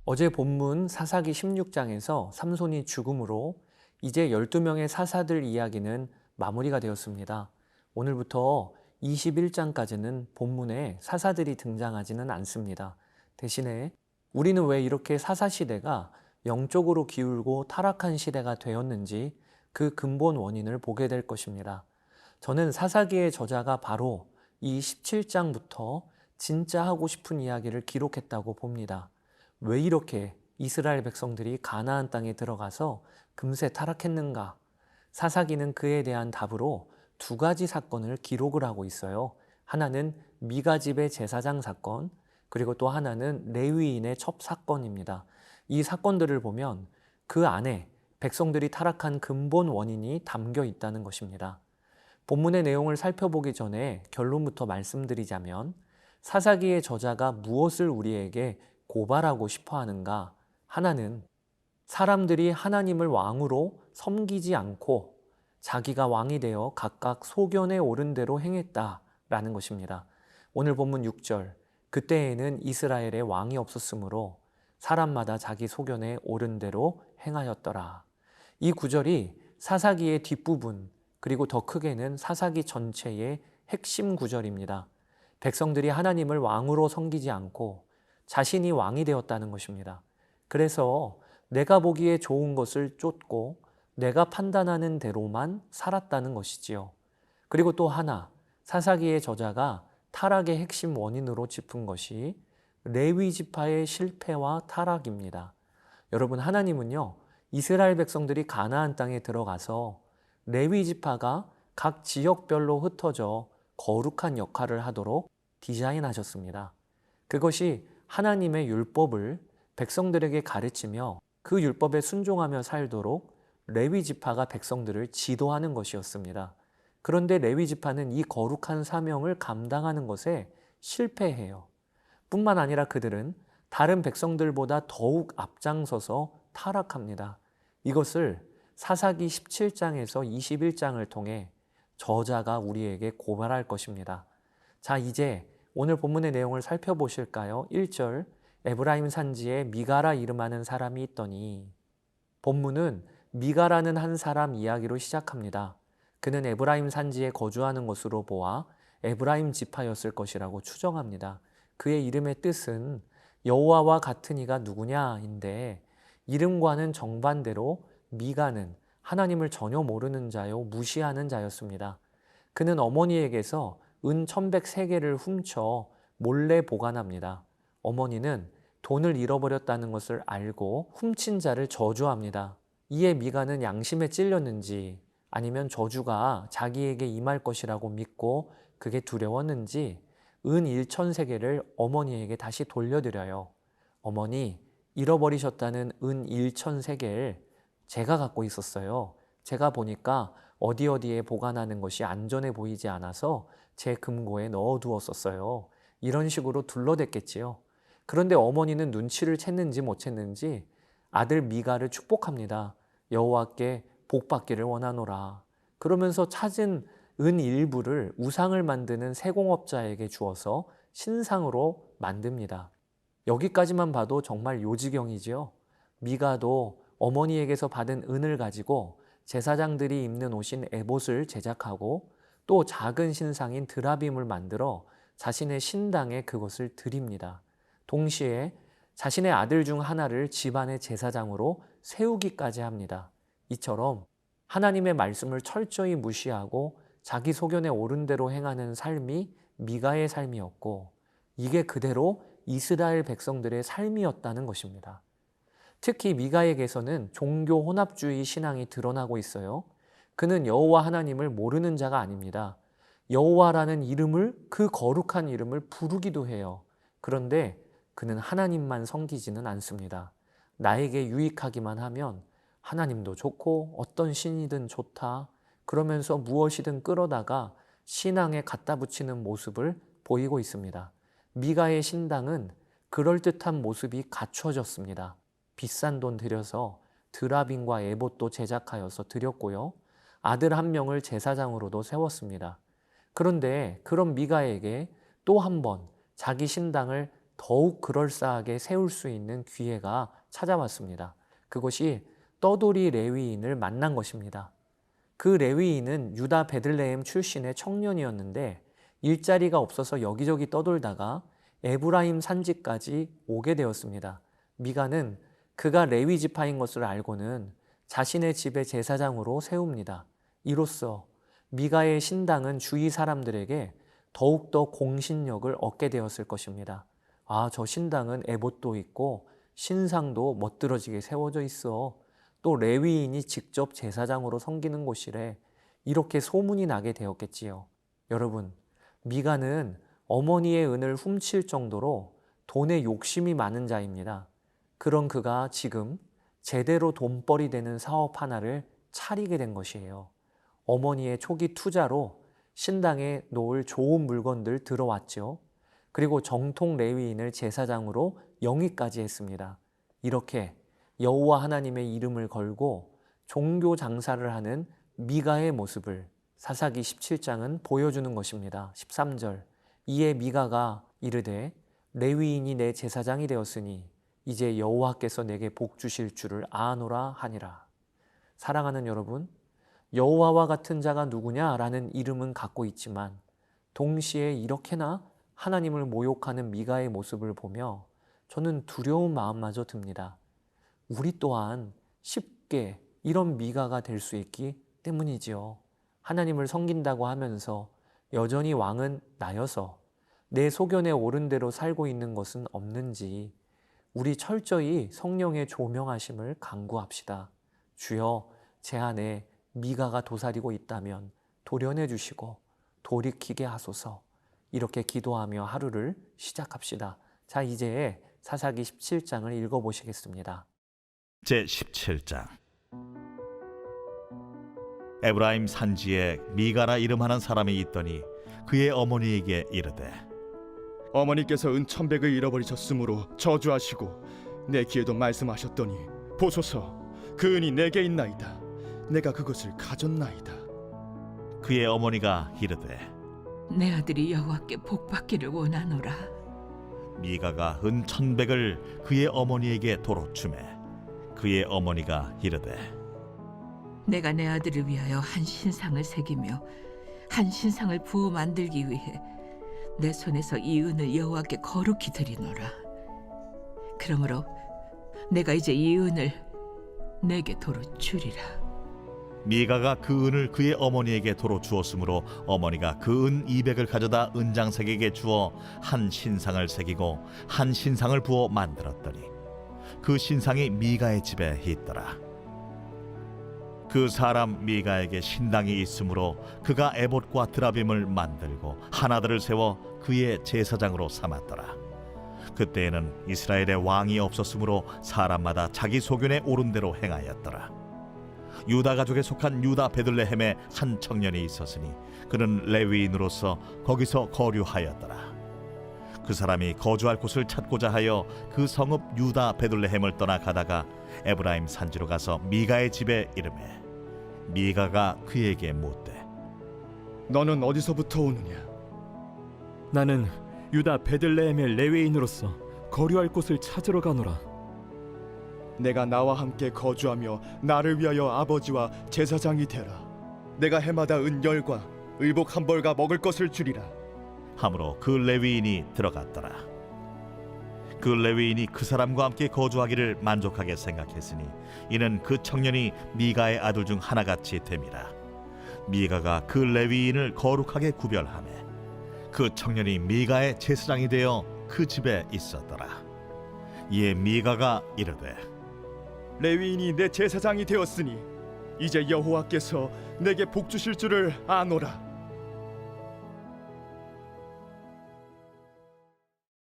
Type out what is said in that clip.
어제 본문 사사기 16장에서 삼손이 죽음으로 이제 12명의 사사들 이야기는 마무리가 되었습니다. 오늘부터 21장까지는 본문에 사사들이 등장하지는 않습니다. 대신에 우리는 왜 이렇게 사사 시대가 영적으로 기울고 타락한 시대가 되었는지 그 근본 원인을 보게 될 것입니다. 저는 사사기의 저자가 바로 이 17장부터 진짜 하고 싶은 이야기를 기록했다고 봅니다. 왜 이렇게 이스라엘 백성들이 가나안 땅에 들어가서 금세 타락했는가? 사사기는 그에 대한 답으로 두 가지 사건을 기록을 하고 있어요. 하나는 미가 집의 제사장 사건, 그리고 또 하나는 레위인의 첩 사건입니다. 이 사건들을 보면 그 안에 백성들이 타락한 근본 원인이 담겨 있다는 것입니다. 본문의 내용을 살펴보기 전에 결론부터 말씀드리자면 사사기의 저자가 무엇을 우리에게 고발하고 싶어 하는가? 하나는 사람들이 하나님을 왕으로 섬기지 않고 자기가 왕이 되어 각각 소견에 오른 대로 행했다라는 것입니다. 오늘 본문 6절, 그때에는 이스라엘에 왕이 없었으므로 사람마다 자기 소견에 오른 대로 행하였더라. 이 구절이 사사기의 뒷부분, 그리고 더 크게는 사사기 전체의 핵심 구절입니다. 백성들이 하나님을 왕으로 섬기지 않고 자신이 왕이 되었다는 것입니다. 그래서 내가 보기에 좋은 것을 쫓고 내가 판단하는 대로만 살았다는 것이지요. 그리고 또 하나, 사사기의 저자가 타락의 핵심 원인으로 짚은 것이 레위 지파의 실패와 타락입니다. 여러분, 하나님은요, 이스라엘 백성들이 가나안 땅에 들어가서 레위 지파가 각 지역별로 흩어져 거룩한 역할을 하도록 디자인하셨습니다. 그것이 하나님의 율법을 백성들에게 가르치며 그 율법에 순종하며 살도록 레위 지파가 백성들을 지도하는 것이었습니다. 그런데 레위 지파는 이 거룩한 사명을 감당하는 것에 실패해요. 뿐만 아니라 그들은 다른 백성들보다 더욱 앞장서서 타락합니다. 이것을 사사기 17장에서 21장을 통해 저자가 우리에게 고발할 것입니다. 자, 이제 오늘 본문의 내용을 살펴보실까요? 1절, 에브라임 산지에 미가라 이름하는 사람이 있더니, 본문은 미가라는 한 사람 이야기로 시작합니다. 그는 에브라임 산지에 거주하는 것으로 보아 에브라임 지파였을 것이라고 추정합니다. 그의 이름의 뜻은 여호와와 같은 이가 누구냐인데, 이름과는 정반대로 미가는 하나님을 전혀 모르는 자요 무시하는 자였습니다. 그는 어머니에게서 은 1100세겔을 훔쳐 몰래 보관합니다. 어머니는 돈을 잃어버렸다는 것을 알고 훔친 자를 저주합니다. 이에 미가는 양심에 찔렸는지 아니면 저주가 자기에게 임할 것이라고 믿고 그게 두려웠는지 은 1000세겔을 어머니에게 다시 돌려드려요. 어머니, 잃어버리셨다는 은 1000세겔 제가 갖고 있었어요. 제가 보니까 어디에 보관하는 것이 안전해 보이지 않아서 제 금고에 넣어두었었어요. 이런 식으로 둘러댔겠지요. 그런데 어머니는 눈치를 챘는지 못 챘는지 아들 미가를 축복합니다. 여호와께 복받기를 원하노라. 그러면서 찾은 은 일부를 우상을 만드는 세공업자에게 주어서 신상으로 만듭니다. 여기까지만 봐도 정말 요지경이지요. 미가도 어머니에게서 받은 은을 가지고 제사장들이 입는 옷인 에봇을 제작하고 또 작은 신상인 드라빔을 만들어 자신의 신당에 그것을 드립니다. 동시에 자신의 아들 중 하나를 집안의 제사장으로 세우기까지 합니다. 이처럼 하나님의 말씀을 철저히 무시하고 자기 소견에 오른 대로 행하는 삶이 미가의 삶이었고, 이게 그대로 이스라엘 백성들의 삶이었다는 것입니다. 특히 미가에게서는 종교 혼합주의 신앙이 드러나고 있어요. 그는 여호와 하나님을 모르는 자가 아닙니다. 여호와라는 이름을, 그 거룩한 이름을 부르기도 해요. 그런데 그는 하나님만 섬기지는 않습니다. 나에게 유익하기만 하면 하나님도 좋고 어떤 신이든 좋다 그러면서 무엇이든 끌어다가 신앙에 갖다 붙이는 모습을 보이고 있습니다. 미가의 신당은 그럴듯한 모습이 갖춰졌습니다. 비싼 돈 들여서 드라빔과 에봇도 제작하여서 드렸고요. 아들 한 명을 제사장으로도 세웠습니다. 그런데 그런 미가에게 또 한 번 자기 신당을 더욱 그럴싸하게 세울 수 있는 기회가 찾아왔습니다. 그것이 떠돌이 레위인을 만난 것입니다. 그 레위인은 유다 베들레헴 출신의 청년이었는데 일자리가 없어서 여기저기 떠돌다가 에브라임 산지까지 오게 되었습니다. 미가는 그가 레위 지파인 것을 알고는 자신의 집의 제사장으로 세웁니다. 이로써 미가의 신당은 주위 사람들에게 더욱더 공신력을 얻게 되었을 것입니다. 아, 저 신당은 에봇도 있고 신상도 멋들어지게 세워져 있어. 또 레위인이 직접 제사장으로 섬기는 곳이래. 이렇게 소문이 나게 되었겠지요. 여러분, 미가는 어머니의 은을 훔칠 정도로 돈에 욕심이 많은 자입니다. 그런 그가 지금 제대로 돈벌이 되는 사업 하나를 차리게 된 것이에요. 어머니의 초기 투자로 신당에 놓을 좋은 물건들 들어왔죠. 그리고 정통 레위인을 제사장으로 영위까지 했습니다. 이렇게 여호와 하나님의 이름을 걸고 종교 장사를 하는 미가의 모습을 사사기 17장은 보여주는 것입니다. 13절, 이에 미가가 이르되 레위인이 내 제사장이 되었으니 이제 여호와께서 내게 복 주실 줄을 아노라 하니라. 사랑하는 여러분, 여호와와 같은 자가 누구냐라는 이름은 갖고 있지만 동시에 이렇게나 하나님을 모욕하는 미가의 모습을 보며 저는 두려운 마음마저 듭니다. 우리 또한 쉽게 이런 미가가 될 수 있기 때문이지요. 하나님을 섬긴다고 하면서 여전히 왕은 나여서 내 소견에 옳은 대로 살고 있는 것은 없는지 우리 철저히 성령의 조명하심을 간구합시다. 주여, 제 안에 미가가 도사리고 있다면 도려내 주시고 돌이키게 하소서. 이렇게 기도하며 하루를 시작합시다. 자, 이제 사사기 17장을 읽어보시겠습니다. 제17장. 에브라임 산지에 미가라 이름하는 사람이 있더니 그의 어머니에게 이르되 어머니께서 은 1,100을 잃어버리셨으므로 저주하시고 내 귀에도 말씀하셨더니 보소서, 그 은이 내게 있나이다. 내가 그것을 가졌나이다. 그의 어머니가 이르되 내 아들이 여호와께 복받기를 원하노라. 미가가 은 1,100을 그의 어머니에게 도로 주매 그의 어머니가 이르되 내가 내 아들을 위하여 한 신상을 새기며 한 신상을 부어 만들기 위해 내 손에서 이 은을 여호와께 거룩히 드리노라. 그러므로 내가 이제 이 은을 내게 도로 주리라. 미가가 그 은을 그의 어머니에게 도로 주었으므로 어머니가 그 은 200을 가져다 은장색에게 주어 한 신상을 새기고 한 신상을 부어 만들었더니 그 신상이 미가의 집에 있더라. 그 사람 미가에게 신당이 있으므로 그가 에봇과 드라빔을 만들고 하나들을 세워 그의 제사장으로 삼았더라. 그때에는 이스라엘에 왕이 없었으므로 사람마다 자기 소견에 옳은 대로 행하였더라. 유다 가족에 속한 유다 베들레헴에 한 청년이 있었으니 그는 레위인으로서 거기서 거류하였더라. 그 사람이 거주할 곳을 찾고자 하여 그 성읍 유다 베들레헴을 떠나 가다가 에브라임 산지로 가서 미가의 집에 이르매 미가가 그에게 묻되 너는 어디서부터 오느냐? 나는 유다 베들레헴의 레위인으로서 거류할 곳을 찾으러 가노라. 내가 나와 함께 거주하며 나를 위하여 아버지와 제사장이 되라. 내가 해마다 은 10과 의복 1벌과 먹을 것을 주리라. 하므로 그 레위인이 들어갔더라. 그 레위인이 그 사람과 함께 거주하기를 만족하게 생각했으니 이는 그 청년이 미가의 아들 중 하나같이 됨이라. 미가가 그 레위인을 거룩하게 구별하매 그 청년이 미가의 제사장이 되어 그 집에 있었더라. 이에 미가가 이르되 레위인이 내 제사장이 되었으니 이제 여호와께서 내게 복 주실 줄을 아노라.